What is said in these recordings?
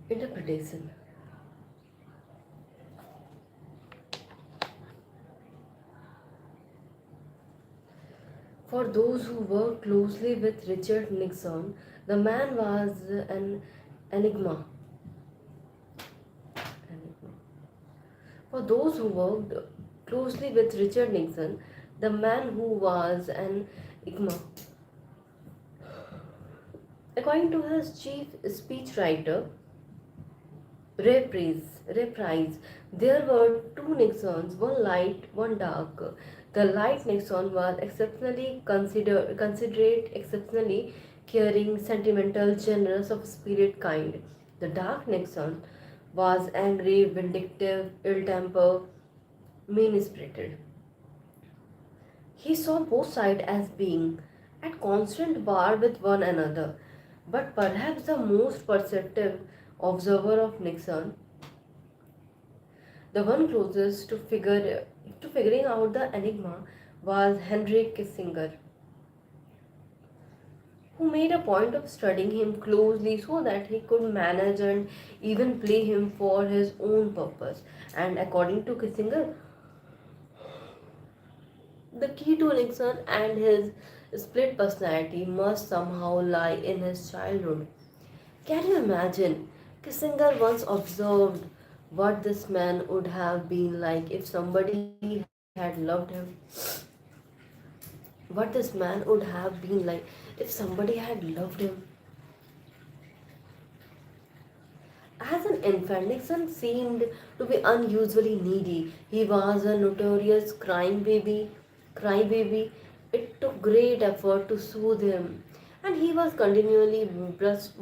Interpretation. For those who worked closely with Richard Nixon, the man was an enigma. Enigma. For those who worked closely with Richard Nixon, the man who was an enigma. According to his chief speechwriter, reprise. There were two Nixons, one light, one dark. The light Nixon was exceptionally considerate, exceptionally caring, sentimental, generous of spirit, kind. The dark Nixon was angry, vindictive, ill-tempered, mean-spirited. He saw both sides as being at constant war with one another. But perhaps the most perceptive observer of Nixon, the one closest to figuring out the enigma, was Henry Kissinger, who made a point of studying him closely so that he could manage and even play him for his own purpose. And according to Kissinger, the key to Nixon and his split personality must somehow lie in his childhood. Can you imagine? Kissinger once observed what this man would have been like if somebody had loved him. What this man would have been like if somebody had loved him. As an infant, Nixon seemed to be unusually needy. He was a notorious crybaby. It took great effort to soothe him, and he was continually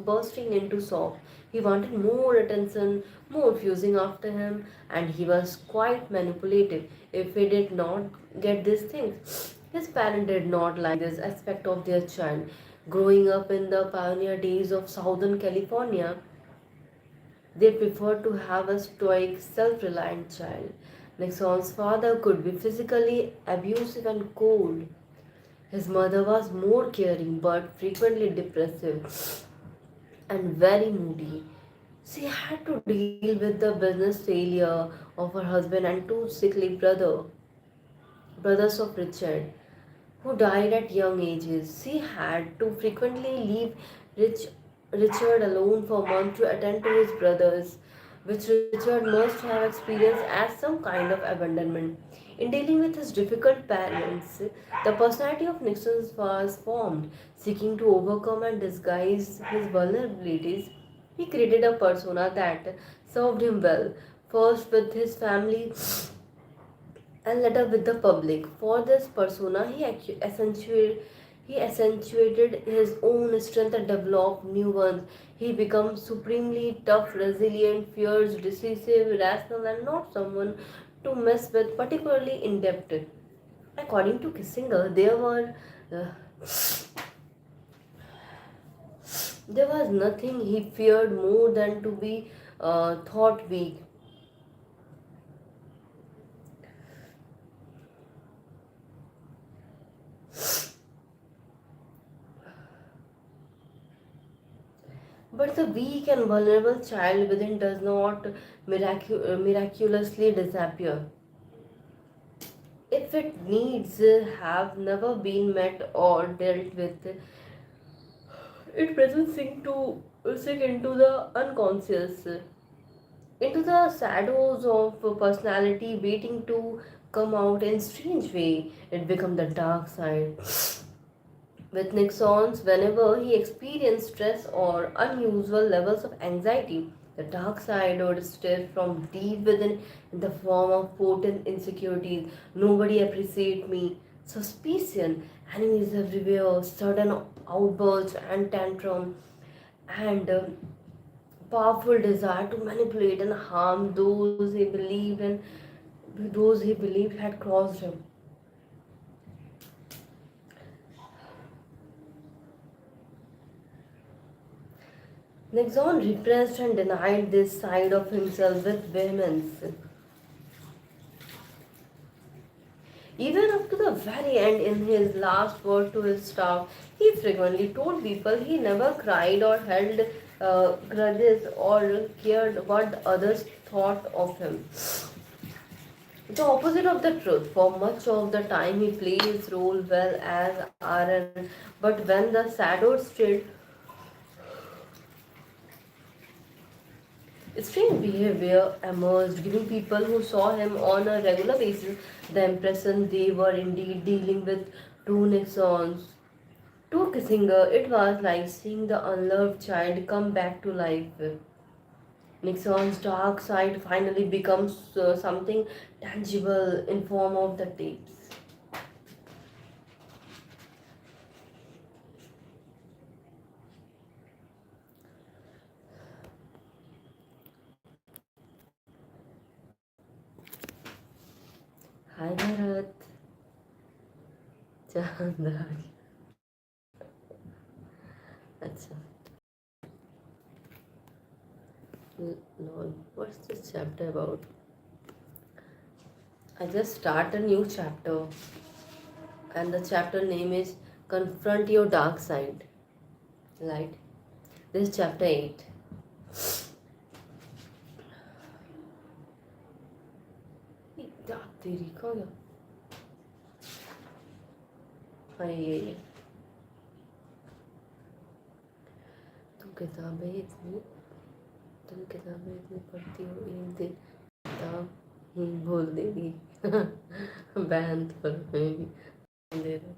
bursting into sobs. He wanted more attention, more fusing after him, and he was quite manipulative if he did not get these things. His parents did not like this aspect of their child. Growing up in the pioneer days of Southern California, they preferred to have a stoic, self reliant child. Nixon's father could be physically abusive and cold. His mother was more caring but frequently depressive and very moody. She had to deal with the business failure of her husband and two sickly brothers of Richard, who died at young ages. She had to frequently leave Rich, Richard alone for months to attend to his brothers, which Richard must have experienced as some kind of abandonment. In dealing with his difficult parents, the personality of Nixon was formed. Seeking to overcome and disguise his vulnerabilities, he created a persona that served him well, first with his family and later with the public. For this persona, he accentuated his own strength and developed new ones. He becomes supremely tough, resilient, fierce, decisive, rational, and not someone to mess with, particularly in depth. According to Kissinger, uh, there was nothing he feared more than to be thought weak. But the weak and vulnerable child within does not miraculously disappear. If its needs have never been met or dealt with, it presents sink into the unconscious, into the shadows of personality waiting to come out in strange way. It becomes the dark side. With Nixon's, whenever he experienced stress or unusual levels of anxiety, the dark side would stare from deep within in the form of potent insecurities. Nobody appreciates me. Suspicion, enemies everywhere, sudden outbursts and tantrum, and powerful desire to manipulate and harm those he believed had crossed him. Nixon repressed and denied this side of himself with vehemence. Even up to the very end, in his last word to his staff, he frequently told people he never cried or held grudges or cared what others thought of him. The opposite of the truth. For much of the time, he played his role well as Aaron, but when the shadows stirred, strange behavior emerged, giving people who saw him on a regular basis the impression they were indeed dealing with true Nixons. To Kissinger, it was like seeing the unloved child come back to life. Nixon's dark side finally becomes something tangible in form of the tapes. Hi Bharat. चांद आ गया. अच्छा. Lol, what's this chapter about? I just start a new chapter, and the chapter name is Confront Your Dark Side. Right? This is chapter 8. तेरी कहाँ गया? हाँ ये तुम किताबें इतनी तुम किताबें इतनी पढ़ती हो, एक दिन किताब ही भूल देगी. बहन तो भी दे रहे.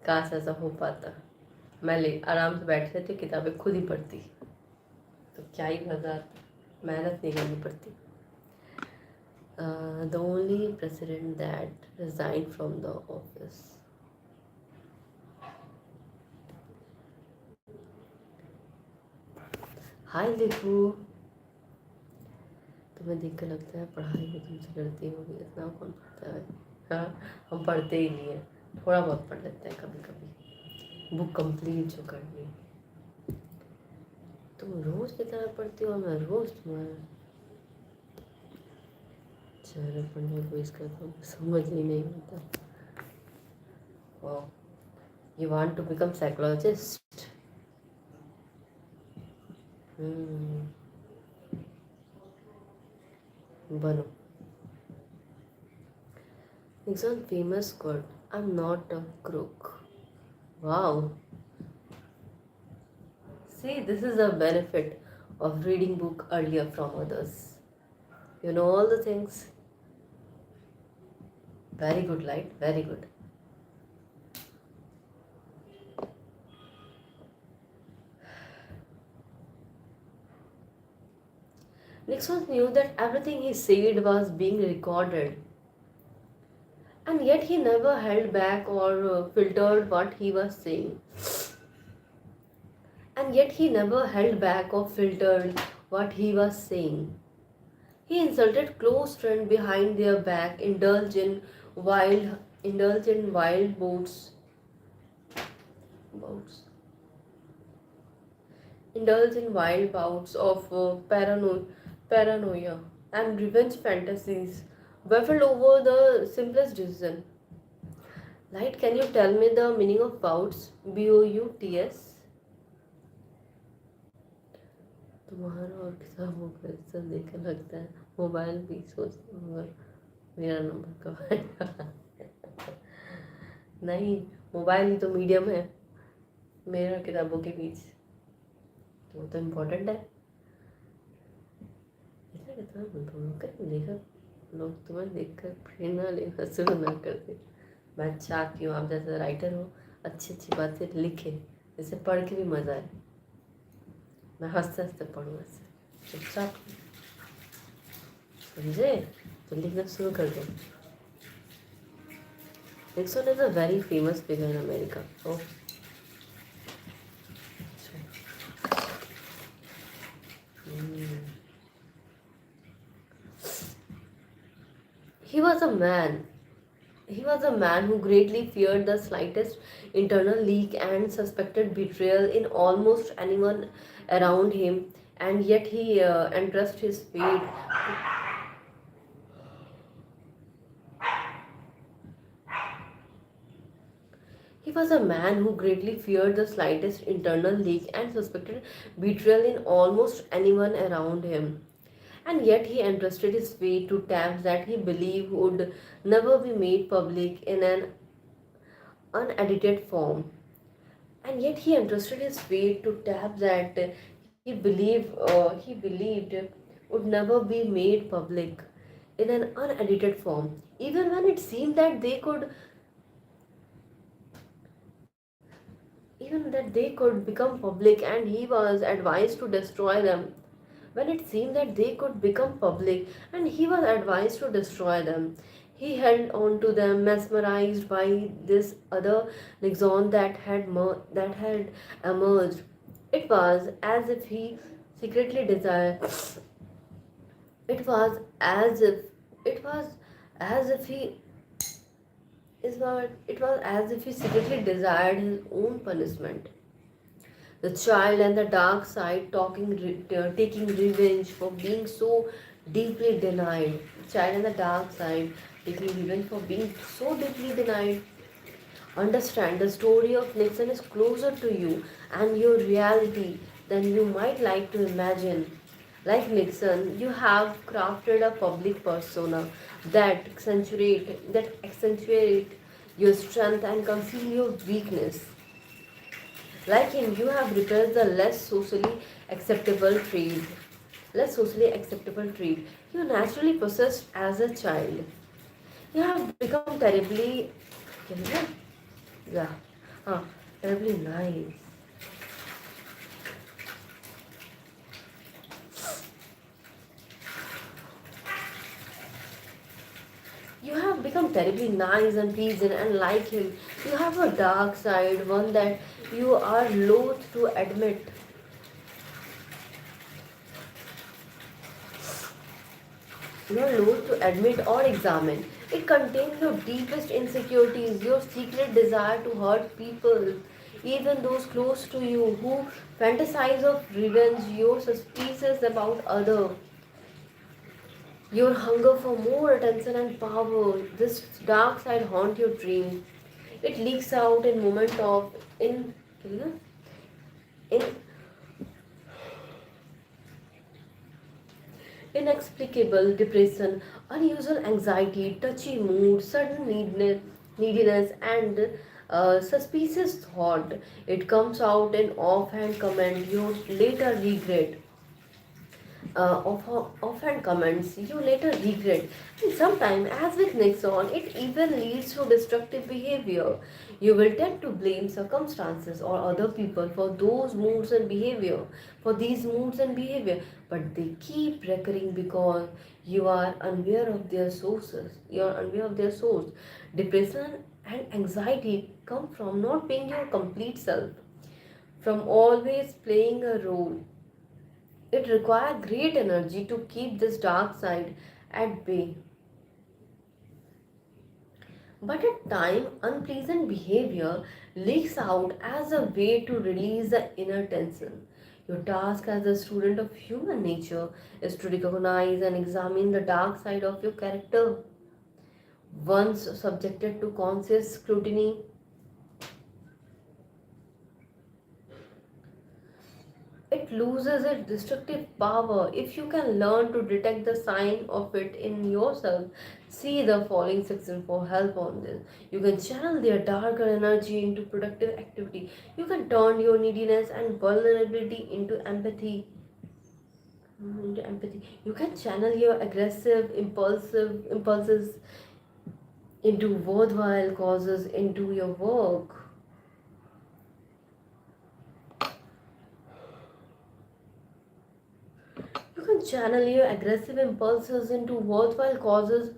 काश ऐसा हो पाता, मैं ले आराम से बैठ रहती, किताबें खुद ही पढ़ती, तो क्या ही मज़ा आता, मेहनत नहीं करनी पड़ती. The only president that resigned from the office. हाय लिपू. तुम्हें देख कर लगता है पढ़ाई में तुमसे डरती होगी. इतना कौन पढ़ता है? हाँ, हम पढ़ते ही नहीं है. थोड़ा बहुत पढ़ लेते हैं कभी कभी, बुक कंप्लीट जो करनी. तुम रोज की तरह पढ़ती हो, मैं रोज तुम्हारा चेहरा पढ़ने को इसका तो समझ ही नहीं आता. वाह, you want to become psychologist? बनो. Nixon famous quote, I'm not a crook. Wow. See, this is the benefit of reading book earlier from others. You know all the things. Very good, Light. Very good. Nixon knew that everything he said was being recorded, and yet he never held back or filtered what he was saying. And yet he never held back or filtered what he was saying. He insulted close friends behind their back, indulged in wild bouts, indulged in wild bouts of paranoia and revenge fantasies, baffled over the simplest decision. Light, can you tell me the meaning of bouts? BOUTS? तुम्हारा और किताबों का हिस्सा देखकर लगता है mobile भी सोचता होगा मेरा नंबर कब आएगा. नहीं, मोबाइल ही तो मीडियम है मेरा किताबों के बीच, तो वो तो इम्पोर्टेंट है. ऐसा कितना लेखक लोग तुम्हें देखकर प्रेरणा लेना शुरू ना कर दे. मैं चाहती हूँ आप जैसे राइटर हो अच्छी अच्छी बातें लिखे, जिससे पढ़ के भी मज़ा आए. मैं हंसते हंसते पढ़ूँ ऐसे चुपचाप, समझे? तो लिखना शुरू कर दो. Nixon is a very famous figure in America. Oh. He was a man. He was a man who greatly feared the slightest internal leak and suspected betrayal in almost anyone around him, and yet he entrusted his fate He was a man who greatly feared the slightest internal leak and suspected betrayal in almost anyone around him. And yet he entrusted his fate to tabs that he believed would never be made public in an unedited form. And yet he entrusted his fate to tabs that he believed would never be made public in an unedited form, even when it seemed that they could even that they could become public, and he was advised to destroy them. When it seemed that they could become public and he was advised to destroy them, he held on to them, mesmerized by this other Nixon that had emerged. It was as if he secretly desired. It was as if it was as if he is not. It was as if he secretly desired his own punishment. The child and the dark side taking revenge for being so deeply denied. The child and the dark side taking revenge for being so deeply denied. Understand, the story of Nixon is closer to you and your reality than you might like to imagine. Like Nixon, you have crafted a public persona that accentuate your strength and conceal your weakness. Like him, you have repressed the acceptable trait, less socially acceptable trait you naturally possessed as a child. You have become terribly, yeah, huh, terribly nice. You have become terribly nice and pleasant, and like him, you have a dark side, one that you are loath to admit. You are loath to admit or examine. It contains your deepest insecurities, your secret desire to hurt people, even those close to you who fantasize of revenge, your suspicions about others, your hunger for more attention and power. This dark side haunt your dreams. It leaks out in moment of in inexplicable depression, unusual anxiety, touchy mood, sudden neediness, and suspicious thought. It comes out in offhand comment you later regret. Offhand comments you later regret. And sometimes, as with Nixon, it even leads to destructive behavior. You will tend to blame circumstances or other people for these moods and behavior, but they keep recurring because you are unaware of their sources. You are unaware of their source. Depression and anxiety come from not being your complete self, from always playing a role. It requires great energy to keep this dark side at bay. But at times, unpleasant behavior leaks out as a way to release the inner tension. Your task as a student of human nature is to recognize and examine the dark side of your character. Once subjected to conscious scrutiny, it loses its destructive power. If you can learn to detect the sign of it in yourself, see the following section for help on this. You can channel their darker energy into productive activity. You can turn your neediness and vulnerability into empathy. You can channel your aggressive, impulses into worthwhile causes into your work. You can channel your aggressive impulses into worthwhile causes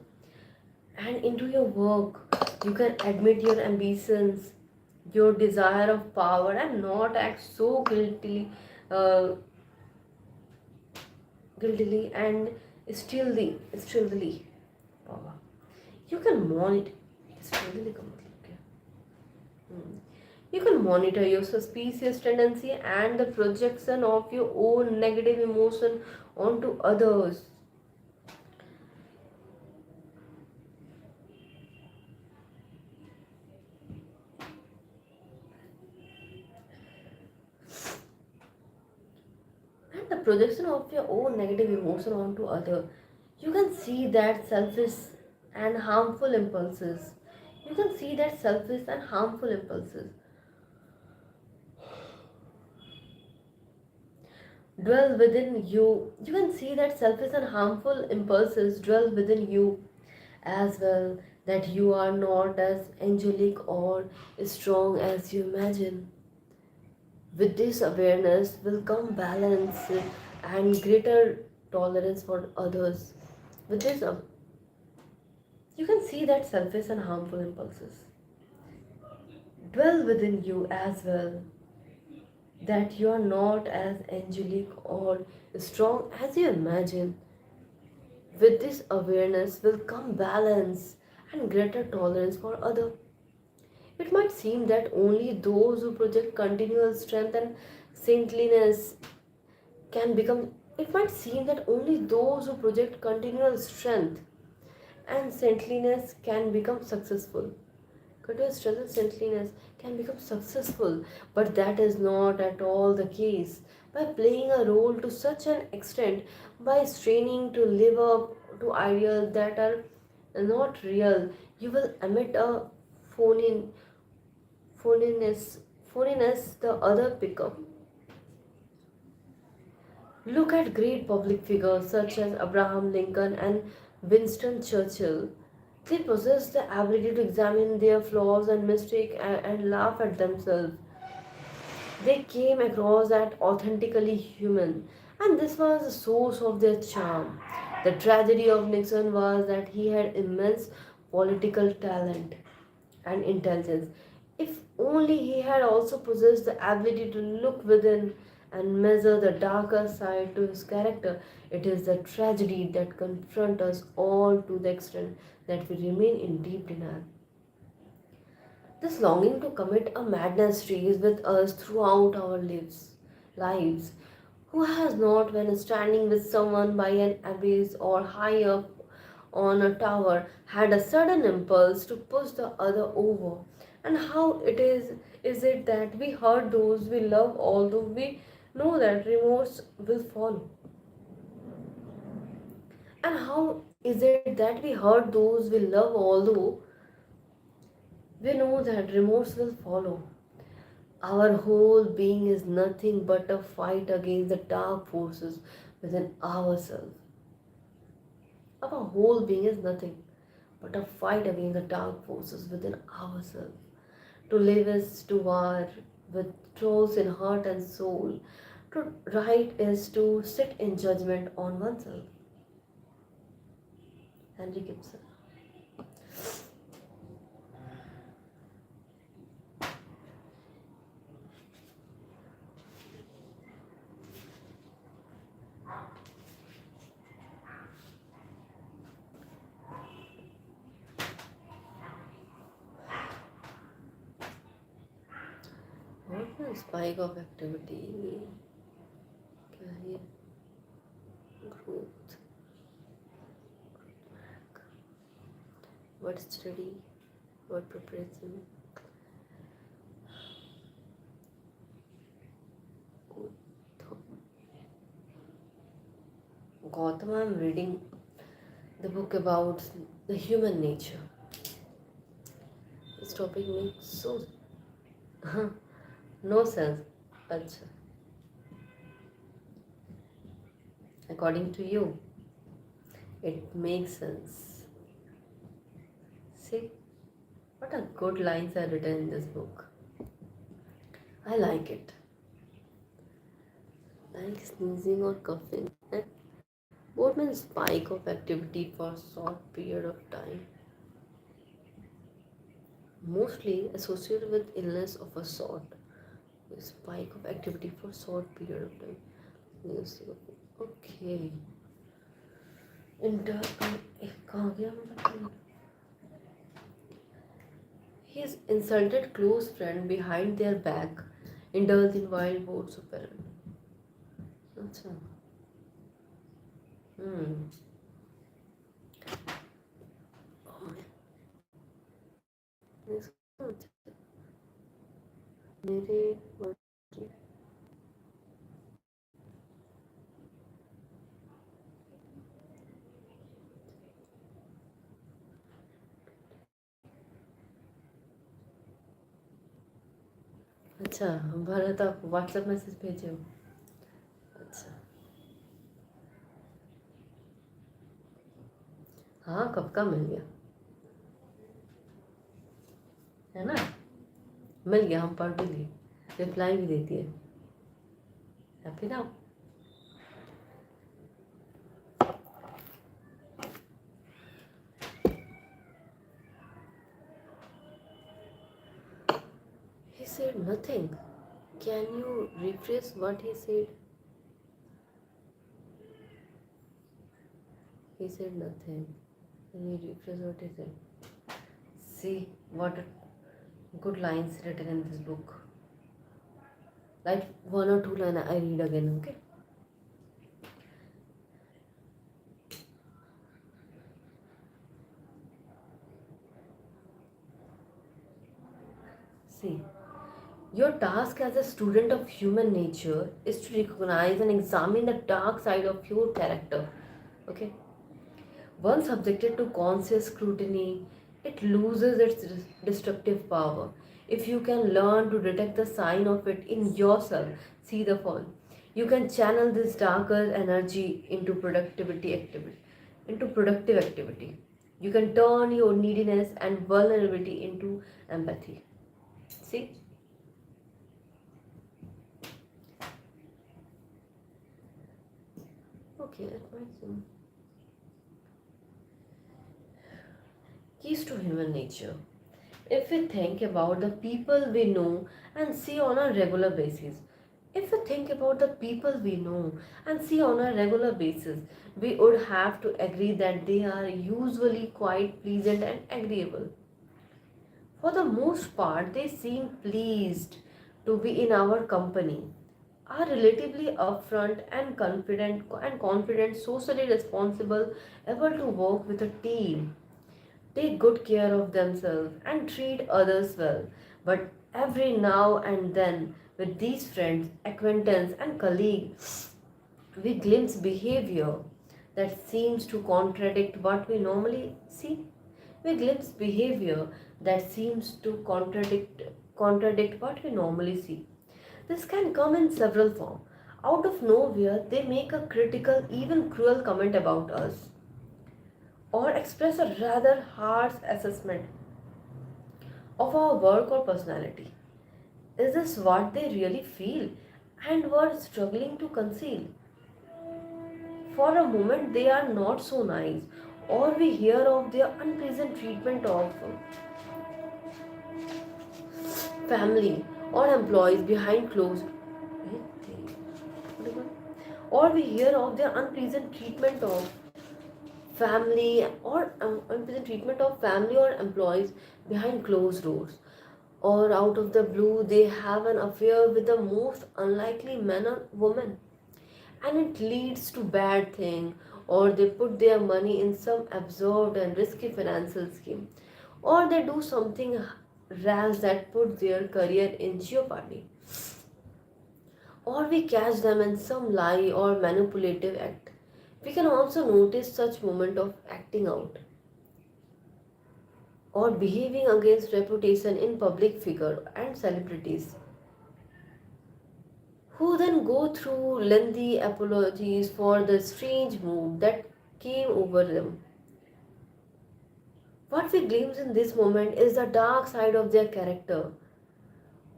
and into your work. You can admit your ambitions, your desire of power, and not act so uh, guiltily and stealthily power. You can monitor. Stealthily का मतलब क्या? You can monitor your suspicious tendency and the projection of your own negative emotion onto others. projection of your own negative emotion onto other. You can see that selfish and harmful impulses. You can see that selfish and harmful impulses dwell within you. You can see that selfish and harmful impulses dwell within you as well, that you are not as angelic or strong as you imagine. With this awareness will come balance and greater tolerance for others. With this, you can see that selfish and harmful impulses dwell within you as well, that you are not as angelic or strong as you imagine. With this awareness will come balance and greater tolerance for others. It might seem that only those who project continual strength and saintliness can become. It might seem that only those who project continual strength and saintliness can become successful. Continuous strength and saintliness can become successful, but that is not at all the case. By playing a role to such an extent, by straining to live up to ideals that are not real, you will emit a phony phoniness, phoniness the other pick up. Look at great public figures such as Abraham Lincoln and Winston Churchill. They possess the ability to examine their flaws and mistakes and laugh at themselves. They came across as authentically human, and this was the source of their charm. The tragedy of Nixon was that he had immense political talent and intelligence. If only he had also possessed the ability to look within and measure the darker side to his character. It is the tragedy that confronts us all to the extent that we remain in deep denial. This longing to commit a madness stays with us throughout our lives. Who has not, when standing with someone by an abyss or high up on a tower, had a sudden impulse to push the other over? And how is it that we hurt those we love although we know that remorse will follow? And how is it that we hurt those we love although we know that remorse will follow? Our whole being is nothing but a fight against the dark forces within ourselves. Our whole being is nothing but a fight against the dark forces within ourselves. To live is to war with trolls in heart and soul. To write is to sit in judgment on oneself. Henry Gibson. What is spike of activity? Career growth. What study? What preparation? Gautam, I'm reading the book about the human nature. This topic makes so no sense. Acha. According to you, it makes sense. See, what a good lines are written in this book. I like it. Like sneezing or coughing. And what means spike of activity for a short period of time? Mostly associated with illness of a sort. A spike of activity for a short period of time. Yes, okay. Inter कहाँ गया मैं बताऊँ? His insulted close friend behind their back indulged in wild words of parent. अच्छा हम्म मेरे अच्छा, भरत आप WhatsApp message भेजे हो? अच्छा। हाँ, कब का मिल गया है ना? मिल गया, हम पढ़ भी लिए, रिप्लाई भी देती है। Happy now? He said nothing. Can you rephrase what he said? He said nothing. Can you rephrase what he said? See what good lines written in this book. Like one or two line I read again, okay? See, your task as a student of human nature is to recognize and examine the dark side of your character. Okay? Once subjected to conscious scrutiny, it loses its destructive power. If you can learn to detect the sign of it in yourself, see the fall. You can channel this darker energy into productive activity. You can turn your neediness and vulnerability into empathy. See? Okay, that might seem. Keys to human nature. If we think about the people we know and see on a regular basis, if we think about the people we know and see on a regular basis, we would have to agree that they are usually quite pleasant and agreeable. For the most part, they seem pleased to be in our company, are relatively upfront and confident, socially responsible, able to work with a team, take good care of themselves, and treat others well. But every now and then, with these friends, acquaintances, and colleagues, we glimpse behavior that seems to contradict what we normally see. We glimpse behavior that seems to contradict what we normally see. This can come in several forms. Out of nowhere, they make a critical, even cruel comment about us, or express a rather harsh assessment of our work or personality. Is this what they really feel and were struggling to conceal? For a moment, they are not so nice, or we hear of their unpleasant treatment of family or employees behind closed or we hear of their unpleasant treatment of family or employees behind closed doors, or out of the blue they have an affair with the most unlikely man or woman, and it leads to bad thing, or they put their money in some absurd and risky financial scheme, or they do something rash that put their career in jeopardy, or we catch them in some lie or manipulative act. We can also notice such moment of acting out or behaving against reputation in public figure and celebrities, who then go through lengthy apologies for the strange mood that came over them. What we glimpse in this moment is the dark side of their character,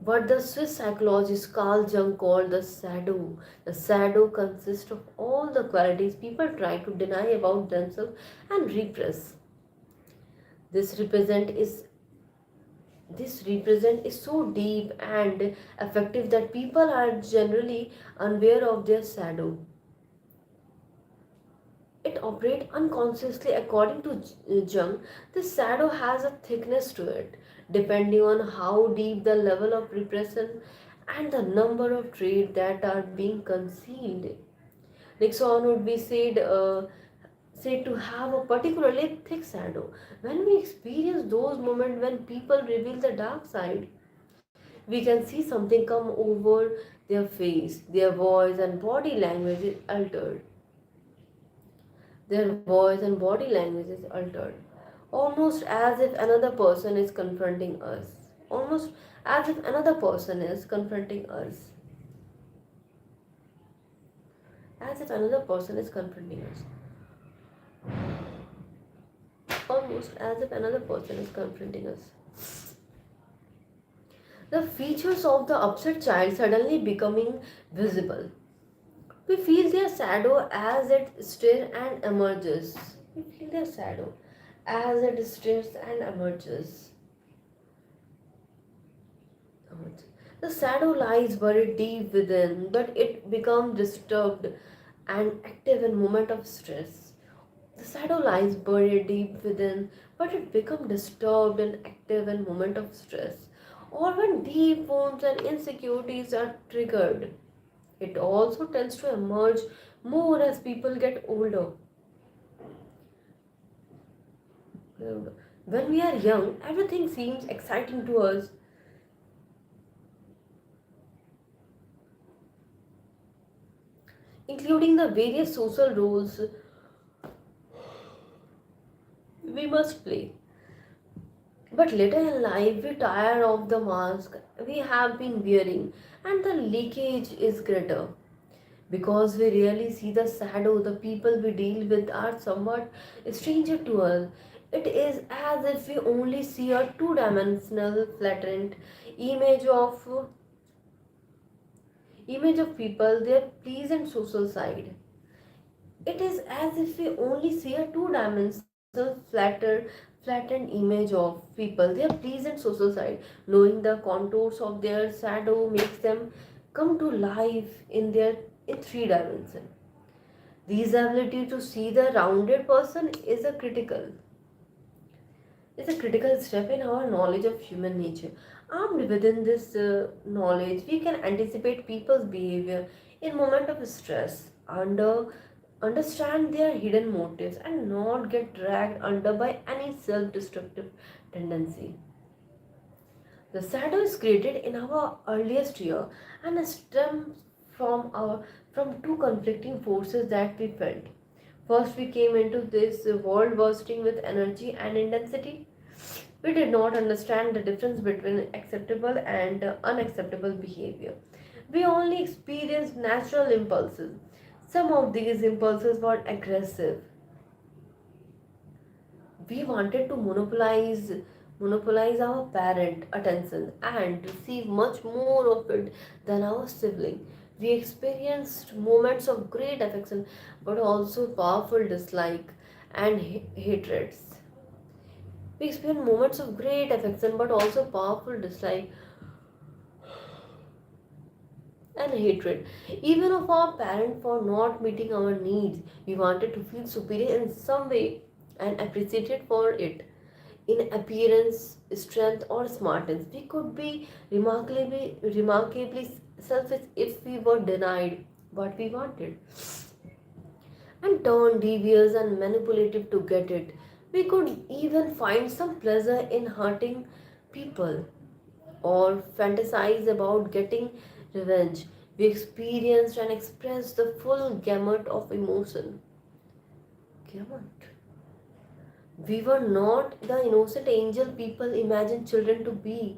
what the Swiss psychologist Carl Jung called the shadow. The shadow consists of all the qualities people try to deny about themselves and repress. This represent is this represent is so deep and effective that people are generally unaware of their shadow. It operates unconsciously. According to Jung, the shadow has a thickness to it, depending on how deep the level of repression and the number of traits that are being concealed. Nixon would be said to have a particularly thick shadow. When we experience those moments when people reveal the dark side, we can see something come over their face, their voice and body language is altered. Their voice and body language is altered, almost as if another person is confronting us, almost as if another person is confronting us, as if another person is confronting us, almost as if another person is confronting us. The features of the upset child suddenly becoming visible. We feel their shadow as it stirs and emerges. We feel their shadow as it stirs and emerges. The shadow lies buried deep within, but it becomes disturbed and active in moment of stress. The shadow lies buried deep within, but it becomes disturbed and active in moment of stress, or when deep wounds and insecurities are triggered. It also tends to emerge more as people get older. When we are young, everything seems exciting to us, including the various social roles we must play. But later in life, we tire of the mask we have been wearing, and the leakage is greater. Because we rarely see the shadow, the people we deal with are somewhat stranger to us. It is as if we only see a two-dimensional, flattened image of people, their pleasant social side. It is as if we only see a two-dimensional, flattened image of people, their pleasant social side. Knowing the contours of their shadow makes them come to life in three dimensions. This ability to see the rounded person is a critical step in our knowledge of human nature. Armed within this knowledge, we can anticipate people's behavior in moment of stress, understand their hidden motives, and not get dragged under by any self-destructive tendency. The shadow is created in our earliest year and stems from two conflicting forces that we felt. First, we came into this world bursting with energy and intensity. We did not understand the difference between acceptable and unacceptable behavior. We only experienced natural impulses. Some of these impulses were aggressive. We wanted to monopolize our parent attention and receive much more of it than our sibling. We experienced moments of great affection but also powerful dislike and hatreds. We experience moments of great affection but also powerful dislike and hatred, even of our parent for not meeting our needs. We wanted to feel superior in some way and appreciated for it. In appearance, strength, or smartness, we could be remarkably selfish if we were denied what we wanted and turned devious and manipulative to get it. We could even find some pleasure in hurting people or fantasize about getting revenge. We experienced and expressed the full gamut of emotion. Gamut. We were not the innocent angel people imagine children to be.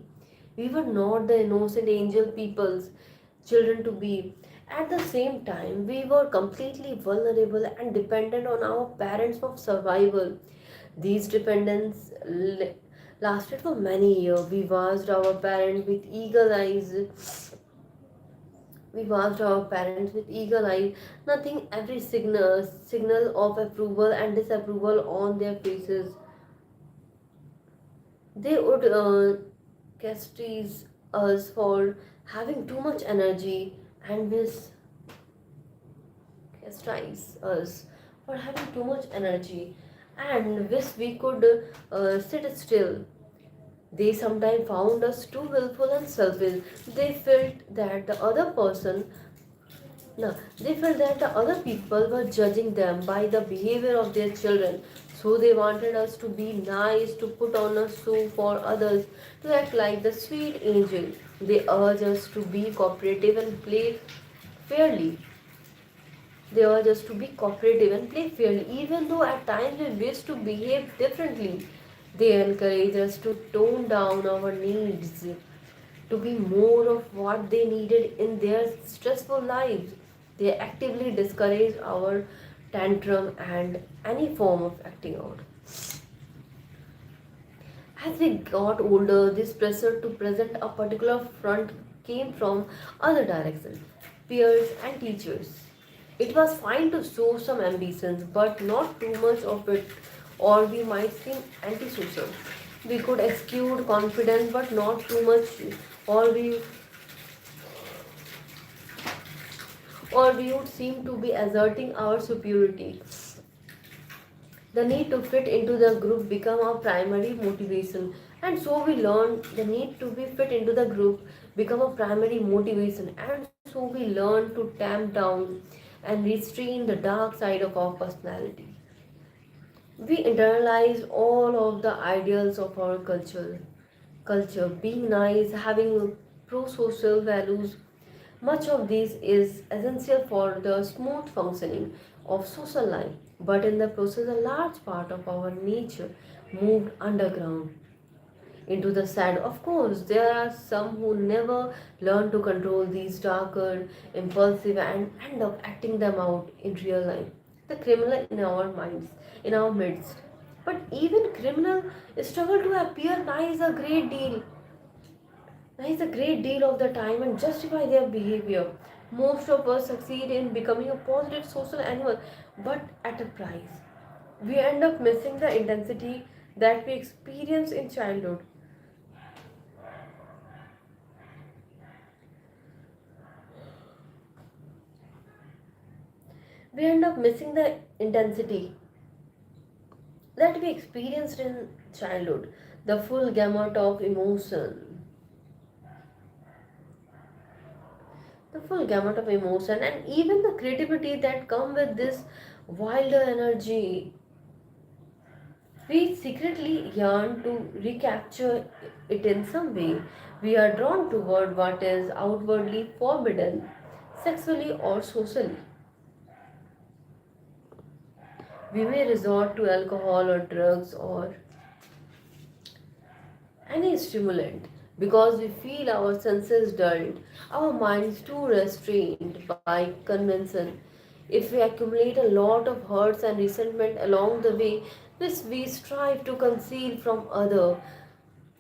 We were not the innocent angel people's children to be. At the same time, we were completely vulnerable and dependent on our parents for survival. These dependence lasted for many years. We watched our parents with eagle eyes. We watched our parents with eagle eyes, nothing every signal of approval and disapproval on their faces. They would chastise us for having too much energy and chastise us for having too much energy and wish we could sit still. They sometimes found us too willful and selfish. They felt that the other person No, they felt that the other people were judging them by the behavior of their children. So they wanted us to be nice, to put on a show for others, to act like the sweet angel. They urge us to be cooperative and play fairly. They urge us to be cooperative and play fairly, even though at times we wish to behave differently. They encourage us to tone down our needs to be more of what they needed in their stressful lives. They actively discourage our tantrum and any form of acting out. As we got older, this pressure to present a particular front came from other directions, peers and teachers. It was fine to show some ambitions, but not too much of it, or we might seem antisocial. We could exude confidence, but not too much, or we would seem to be asserting our superiority. The need to fit into the group become our primary motivation, and so we learn the need to be fit into the group become a primary motivation, and so we learn to tamp down and restrain the dark side of our personality. We internalize all of the ideals of our culture, being nice, having pro-social values. Much of this is essential for the smooth functioning of social life, but in the process, a large part of our nature moved underground into the sad. Of course, there are some who never learn to control these darker, impulsive, and end up acting them out in real life. The criminal in our minds, in our midst. But even criminal struggle to appear nice a great deal of the time and justify their behavior. Most of us succeed in becoming a positive social animal, but at a price. We end up missing the intensity that we experience in childhood. We end up missing the intensity that we experienced in childhood, the full gamut of emotion, and even the creativity that come with this wilder energy. We secretly yearn to recapture it in some way. We are drawn toward what is outwardly forbidden, sexually or socially. We may resort to alcohol or drugs or any stimulant because we feel our senses dulled, our minds too restrained by convention. If we accumulate a lot of hurts and resentment along the way, which we strive to conceal from others,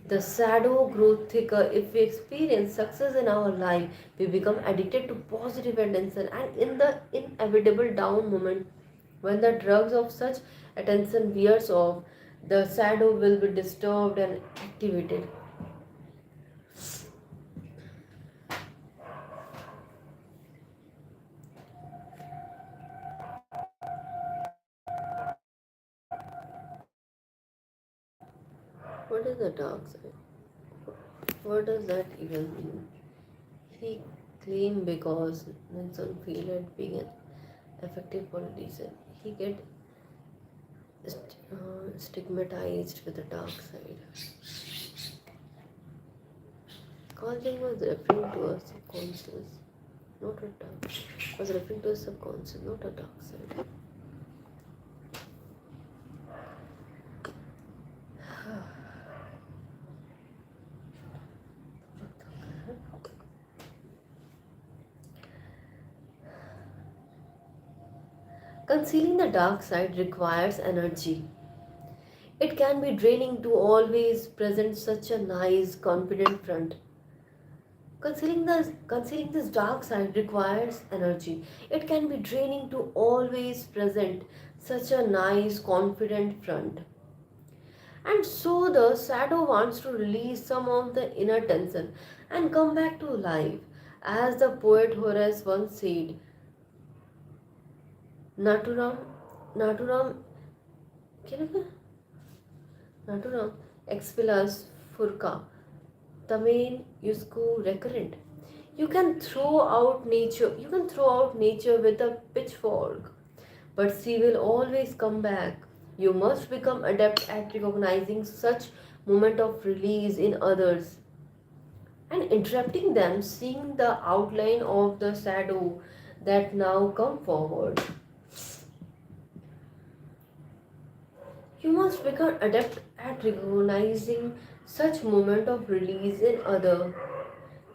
the shadow grows thicker. If we experience success in our life, we become addicted to positive attention, and in the inevitable down moment, when the drugs of such attention wears off, the shadow will be disturbed and activated. What is the dark side? What does that even mean? He claimed because Nelson feel like being an effective politician, he get stigmatized with the dark side. Calling was referring to a subconscious, not a dark. Was referring to a subconscious, not a dark side. Concealing the dark side requires energy. It can be draining to always present such a nice, confident front. Concealing this dark side requires energy. It can be draining to always present such a nice, confident front. And so the shadow wants to release some of the inner tension and come back to life. As the poet Horace once said, Naturam, Naturam, Naturam expilas furca, Tamain Yusku recurrent. You can throw out nature with a pitchfork, but she will always come back. You must become adept at recognizing such moment of release in others and interrupting them, seeing the outline of the shadow that now come forward. You must become adept at recognizing such moment of release in other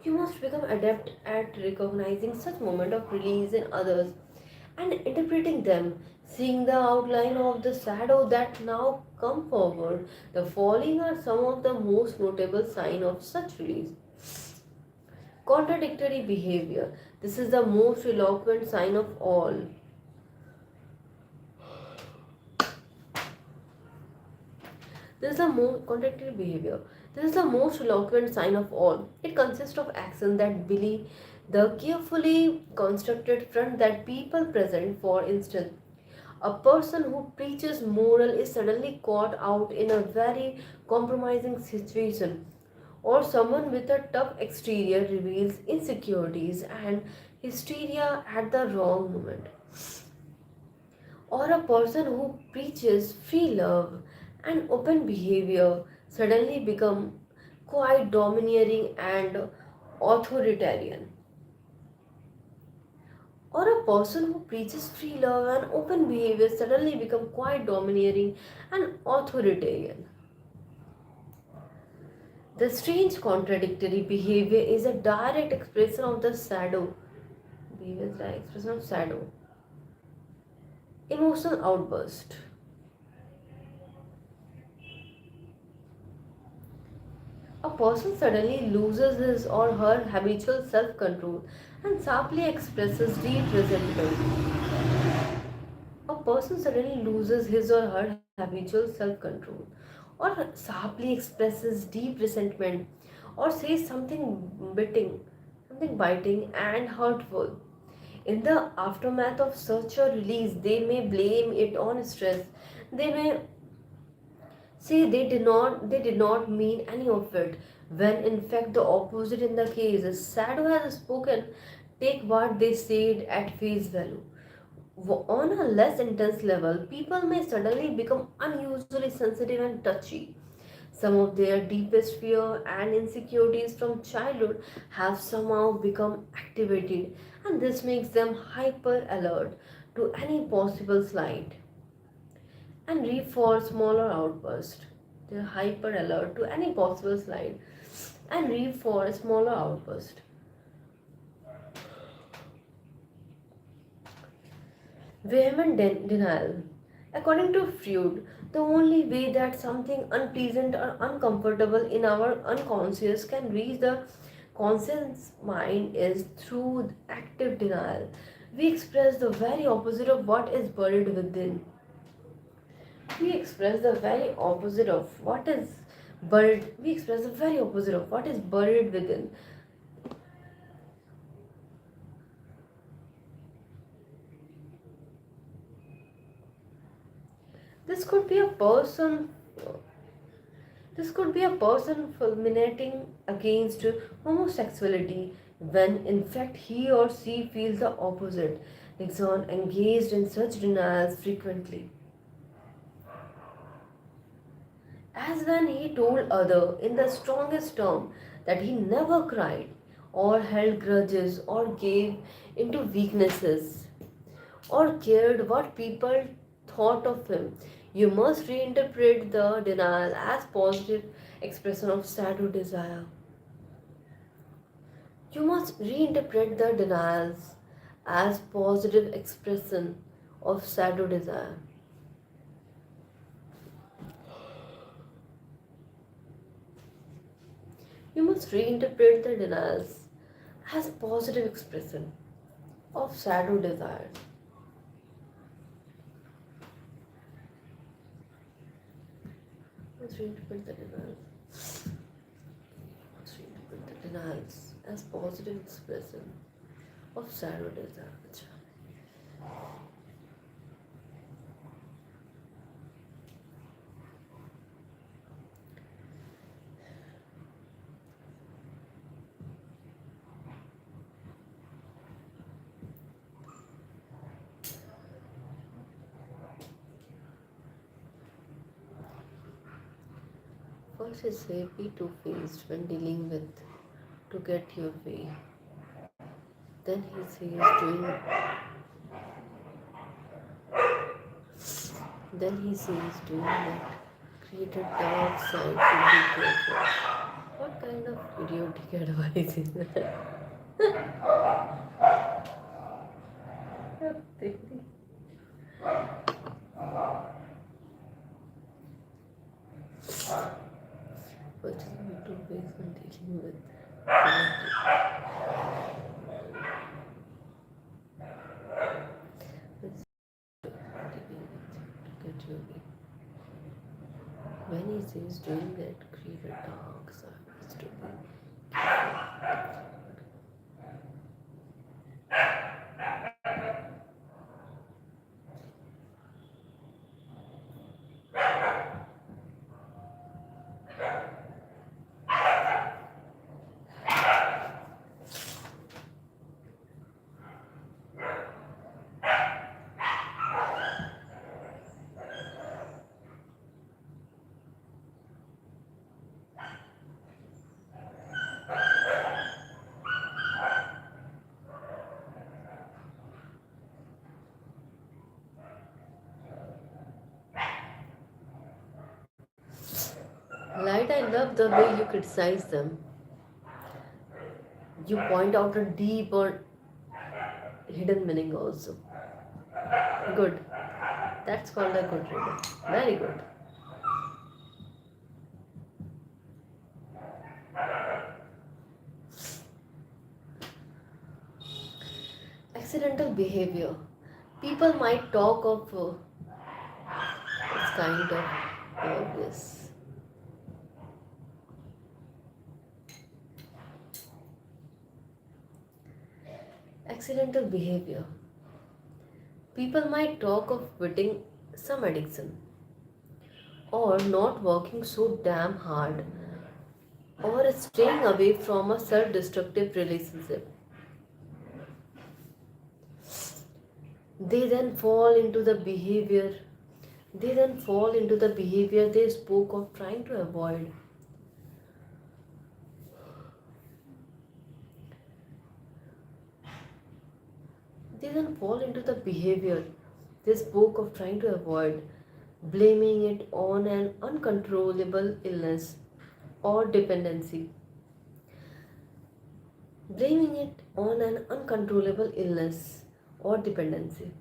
You must become adept at recognizing such moments of release in others and interpreting them, seeing the outline of the shadow that now come forward. The following are some of the most notable signs of such release. Contradictory behavior. This is the most eloquent sign of all. This is the most contradictory behavior. This is the most eloquent sign of all. It consists of actions that belie the carefully constructed front that people present. For instance, a person who preaches moral is suddenly caught out in a very compromising situation, or someone with a tough exterior reveals insecurities and hysteria at the wrong moment, or a person who preaches free love and open behavior suddenly become quite domineering and authoritarian, or a person who preaches free love and open behavior suddenly become quite domineering and authoritarian. The strange contradictory behavior is a direct expression of the shadow. Behavior is direct expression of shadow. Emotional outburst. A person suddenly loses his or her habitual self-control and sharply expresses deep resentment. A person suddenly loses his or her habitual self-control or sharply expresses deep resentment or says something biting and hurtful. In the aftermath of such a release, they may blame it on stress. They may say they did not mean any of it, when in fact the opposite in the case. A shadow has spoken. Take what they said at face value. On a less intense level, people may suddenly become unusually sensitive and touchy. Some of their deepest fear and insecurities from childhood have somehow become activated, and this makes them hyper alert to any possible slight and reap for smaller outbursts. They're hyper alert to any possible slight and reap for a smaller outburst. Vehement denial. According to Freud, the only way that something unpleasant or uncomfortable in our unconscious can reach the conscious mind is through active denial. We express the very opposite of what is buried within. We express the very opposite of what is buried. We express the very opposite of what is buried within. This could be a person This could be a person fulminating against homosexuality when in fact he or she feels the opposite. Nixon engaged in such denials frequently, as when he told other in the strongest term that he never cried or held grudges or gave into weaknesses or cared what people thought of him. You must reinterpret the denial as positive expression of shadow desire. You must reinterpret the denials as positive expression of shadow desire. You must reinterpret the denials as positive expression of shadow desire. You must reinterpret the denials. You must reinterpret the denials as positive expression of shadow desire. First is say be two-faced when dealing with to get your way. Then he says doing then he says doing that create a dark side to be careful. What kind of idiotic advice. What is the two ways when dealing with let's dealing with get your way. When he says doing that, create a dark side to be light. I love the way you criticize them. You point out a deep or hidden meaning also. Good. That's called a good reader. Very good. Accidental behavior. People might talk of it's kind of obvious. Accidental behavior. People might talk of quitting some addiction or not working so damn hard or staying away from a self destructive relationship. They then fall into the behavior. They then fall into the behavior they spoke of trying to avoid. They then fall into the behavior they spoke of trying to avoid, blaming it on an uncontrollable illness or dependency. Blaming it on an uncontrollable illness or dependency.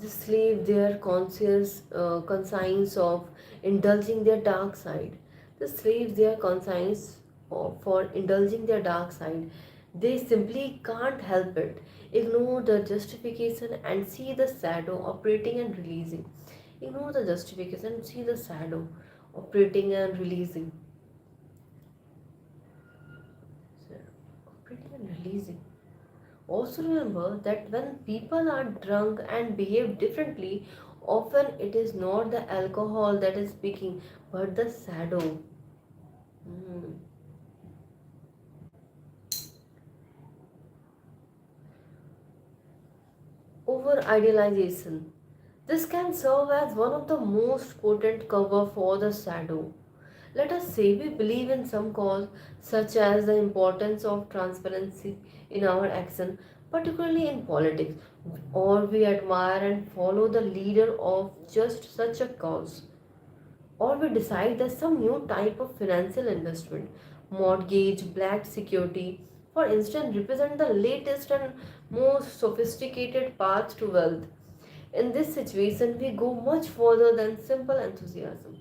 Just leave their conscience of indulging their dark side. Just leave their conscience for indulging their dark side. They simply can't help it. Ignore the justification and see the shadow operating and releasing. Ignore the justification and see the shadow operating and releasing. Operating and releasing. Also remember that when people are drunk and behave differently, often it is not the alcohol that is speaking, but the shadow. Hmm. Over idealization. This can serve as one of the most potent cover for the shadow. Let us say we believe in some cause, such as the importance of transparency in our action, particularly in politics, or we admire and follow the leader of just such a cause, or we decide that some new type of financial investment, mortgage, black security, for instance, represent the latest and most sophisticated path to wealth. In this situation, we go much further than simple enthusiasm.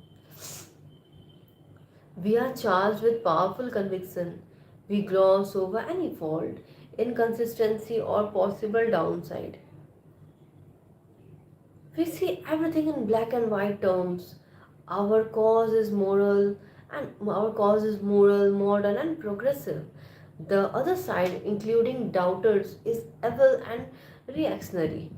We are charged with powerful conviction. We gloss over any fault, inconsistency, or possible downside. We see everything in black and white terms. Our cause is moral, modern, and progressive. The other side, including doubters, is evil and reactionary.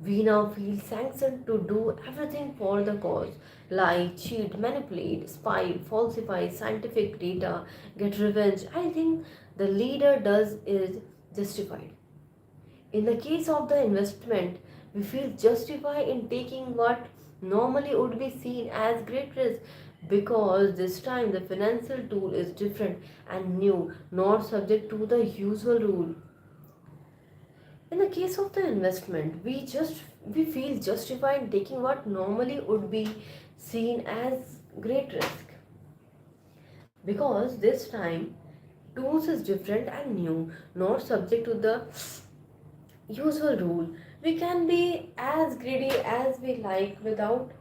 We now feel sanctioned to do everything for the cause: lie, cheat, manipulate, spy, falsify scientific data, get revenge. Anything the leader does is justified. In the case of the investment, we feel justified in taking what normally would be seen as great risk, because this time the financial tool is different and new, not subject to the usual rule. In the case of the investment, we feel justified in taking what normally would be seen as great risk, because this time tools is different and new, not subject to the usual rule. We can be as greedy as we like without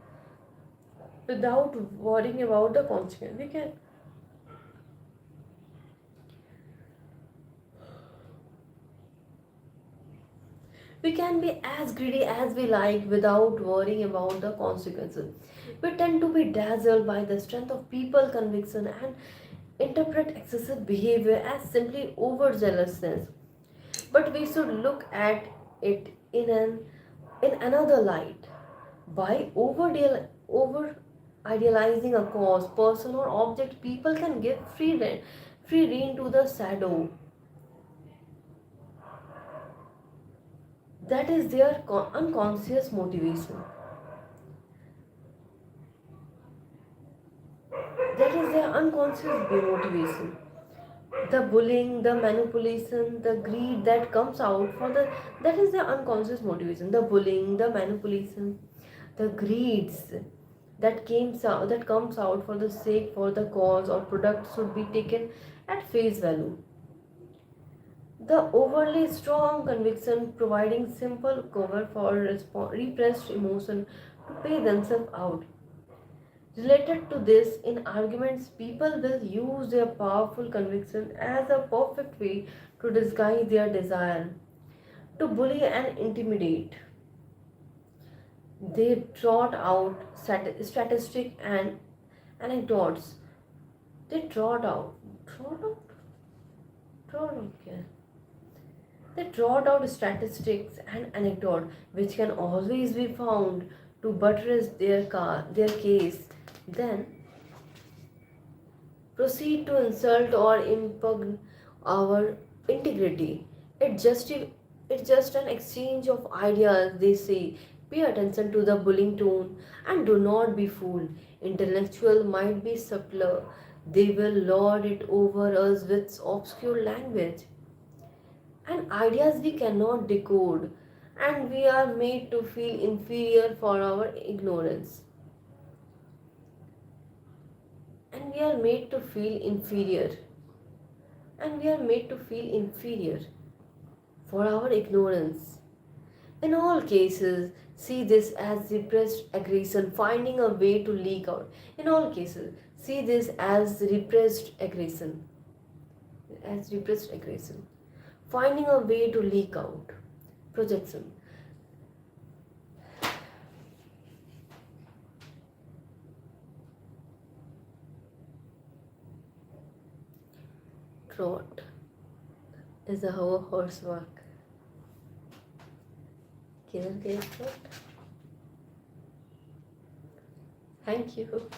worrying about the consequence. We can be as greedy as we like without worrying about the consequences. We tend to be dazzled by the strength of people conviction and interpret excessive behavior as simply overzealousness. But we should look at it in another light. By over idealizing a cause, person or object, people can give free rein to the shadow. That is their unconscious motivation. That is their unconscious motivation. The bullying, the manipulation, the greed that comes out for the that is their unconscious motivation. The bullying, the manipulation, the greeds that comes out for the sake for the cause or product should be taken at face value. The overly strong conviction providing simple cover for repressed emotion to pay themselves out. Related to this, in arguments, people will use their powerful conviction as a perfect way to disguise their desire to bully and intimidate. They trot out statistic and anecdotes. They trot out, trot out, yeah. They trot out statistics and anecdote which can always be found to buttress their case. Then proceed to insult or impugn our integrity. It's just an exchange of ideas, they say. Pay attention to the bullying tone and do not be fooled. Intellectual might be subtler. They will lord it over us with obscure language and ideas we cannot decode, and we are made to feel inferior for our ignorance. And we are made to feel inferior. And we are made to feel inferior for our ignorance. In all cases, see this as repressed aggression, finding a way to leak out. In all cases, see this as repressed aggression, finding a way to leak out. Projection. Trot is a how a horse walk. किधर गए trot? Thank you.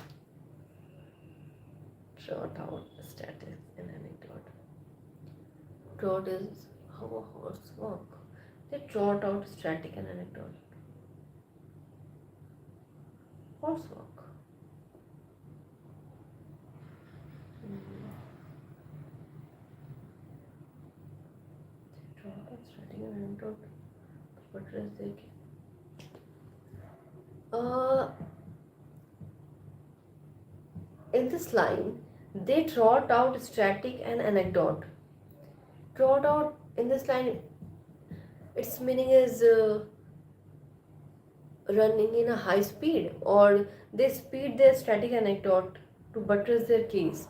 Trot out status and anecdote. Trot is how a horse walk. They trot out static and anecdote. Horse walk. They trot out static and anecdote. What is they? In this line, they trot out static and anecdote. Trot out in this line, its meaning is running in a high speed, or they speed their static anecdote to buttress their case.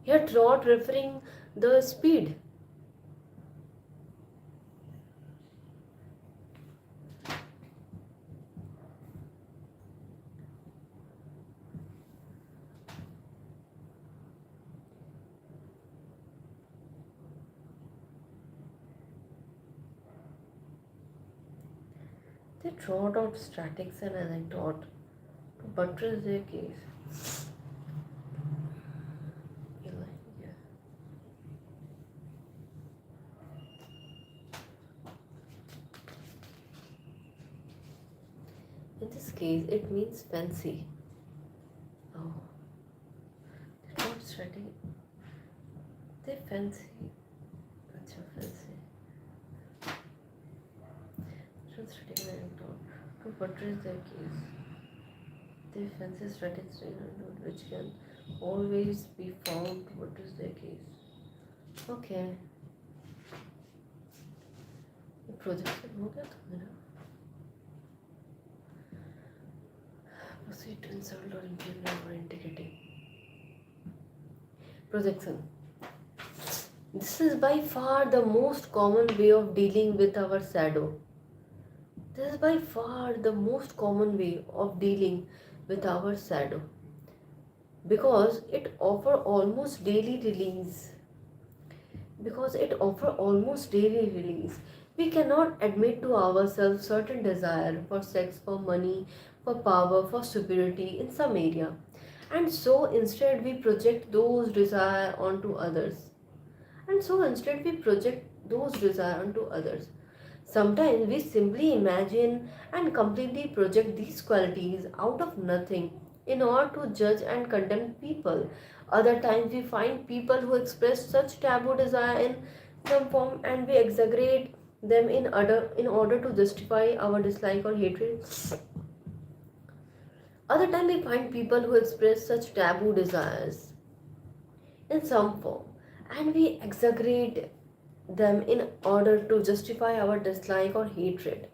Here, trot referring the speed. They trot out statics and anecdote to buttress their case. Yeah. In this case, it means fancy. Oh, they're not static. They fancy. That's your fancy. Static and anecdote to buttress their case. They fancy statics and anecdote which can always be found. What is the case? Okay, projection हो गया तो मेरा proceed to insult or impugn or indicating projection. This is by far the most common way of dealing with our shadow. This is by far the most common way of dealing with our shadow because it offer almost daily release. We cannot admit to ourselves certain desire for sex, for money, for power, for superiority in some area. And so instead we project those desire onto others. And so instead we project those desire onto others. Sometimes we simply imagine and completely project these qualities out of nothing in order to judge and condemn people. Other times we find people who express such taboo desire in some form and we exaggerate them in order to justify our dislike or hatred. Other times we find people who express such taboo desires in some form and we exaggerate them in order to justify our dislike or hatred.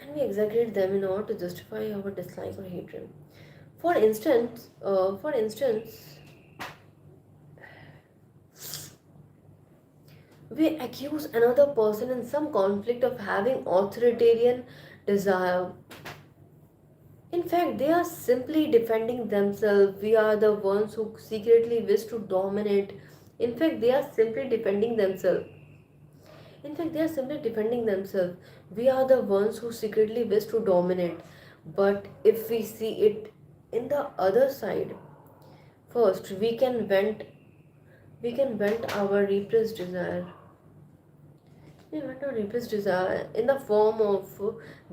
And we exaggerate them in order to justify our dislike or hatred. For instance, we accuse another person in some conflict of having authoritarian desire. In fact, they are simply defending themselves. We are the ones who secretly wish to dominate. In fact, they are simply defending themselves. In fact, they are simply defending themselves. We are the ones who secretly wish to dominate. But if we see it in the other side, first we can vent our repressed desire. We vent our repressed desire in the form of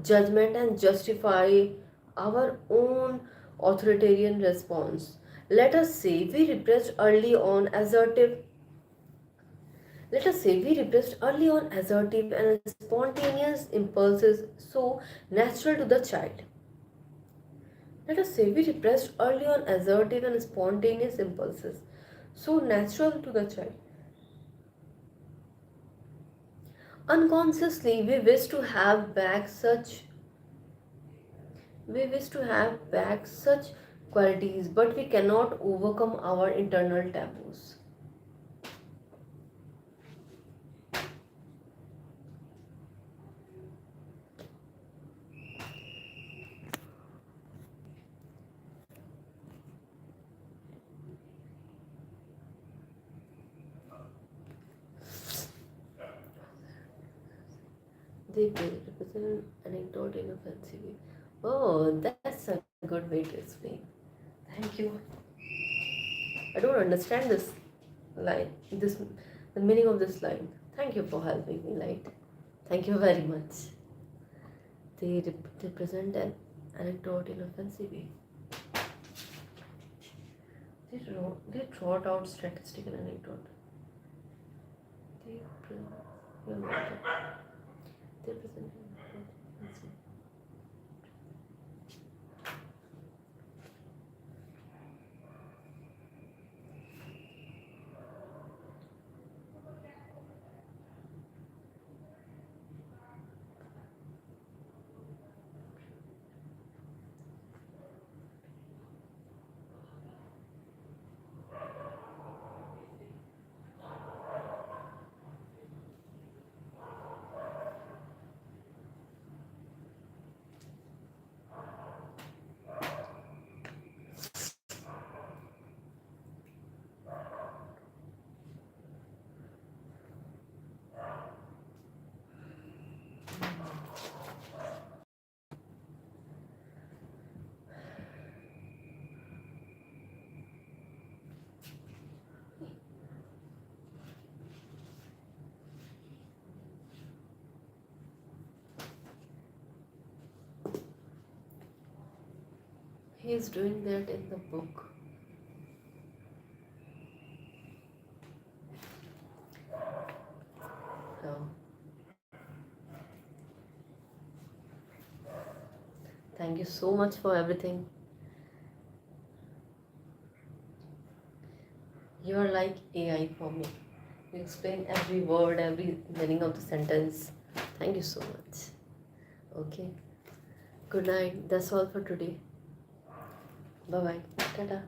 judgment and justify our own authoritarian response. Let us say we repressed early on assertive Let us say we repressed early on assertive and spontaneous impulses so natural to the child. Let us say we repressed early on assertive and spontaneous impulses so natural to the child. Unconsciously, we wish to have back such qualities, but we cannot overcome our internal taboos. They represent an anecdote in a fancy way. Oh, that's a good way to explain. Thank you. I don't understand this line, the meaning of this line. Thank you for helping me, Light. Thank you very much. They present an anecdote in a fancy way. They trot out statistical anecdote. They, pre- yeah, they present an anecdote in a fancy way. He is doing that in the book. Oh, thank you so much for everything. You're like AI for me. You explain every word, every meaning of the sentence. Thank you so much. Okay. Good night. That's all for today. Bye bye. Tada.